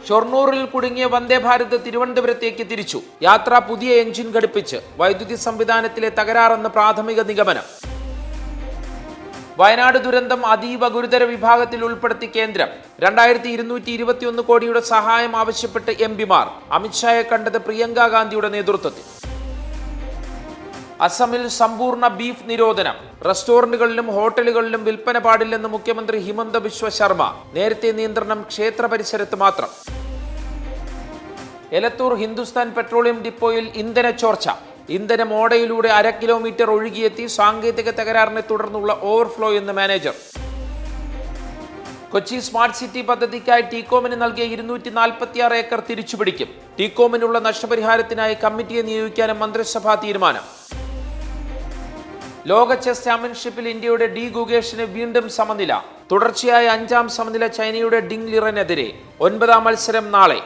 ഷൊർണൂറിൽ കുടുങ്ങിയ വന്ദേ ഭാരത് തിരുവനന്തപുരത്തേക്ക് തിരിച്ചു. യാത്ര പുതിയ എഞ്ചിൻ ഘടിപ്പിച്ച്. വൈദ്യുതി സംവിധാനത്തിലെ തകരാറെന്ന് പ്രാഥമിക നിഗമനം. വയനാട് ദുരന്തം അതീവ ഗുരുതര വിഭാഗത്തിൽ ഉൾപ്പെടുത്തി കേന്ദ്രം. 2221 കോടിയുടെ സഹായം ആവശ്യപ്പെട്ട് എംപിമാർ. അമിത്ഷായെ കണ്ടത് പ്രിയങ്ക ഗാന്ധിയുടെ നേതൃത്വത്തിൽ. അസമിൽ സമ്പൂർണ്ണ ബീഫ് നിരോധനം. റെസ്റ്റോറന്റുകളിലും ഹോട്ടലുകളിലും വിൽപ്പന പാടില്ലെന്ന് മുഖ്യമന്ത്രി ഹിമന്ത ബിശ്വ ശർമ്മ. നേരത്തെ നിയന്ത്രണം ക്ഷേത്ര പരിസരത്ത് മാത്രം. എലത്തൂർ ഹിന്ദുസ്ഥാൻ പെട്രോളിയം ഡിപ്പോയിൽ ഇന്ധന ചോർച്ച. ഇന്ധനം ഓടയിലൂടെ 1/2 കിലോമീറ്റർ ഒഴുകിയെത്തി. സാങ്കേതിക തകരാറിനെ തുടർന്നുള്ള ഓവർഫ്ലോ എന്ന് മാനേജർ. കൊച്ചി സ്മാർട്ട് സിറ്റി പദ്ധതിക്കായി ടീകോമിന് നൽകിയ 246 ഏക്കർ തിരിച്ചുപിടിക്കും. ടീകോമിനുള്ള നഷ്ടപരിഹാരത്തിനായി കമ്മിറ്റിയെ നിയോഗിക്കാനും മന്ത്രിസഭാ തീരുമാനം. ലോക ചെസ് ചാമ്പ്യൻഷിപ്പിൽ ഇന്ത്യയുടെ ഡി ഗുഗേഷിന് വീണ്ടും സമനില. തുടർച്ചയായ 5ാം സമനില ചൈനയുടെ ഡിങ് ലിറനെതിരെ. 9ാം മത്സരം നാളെ.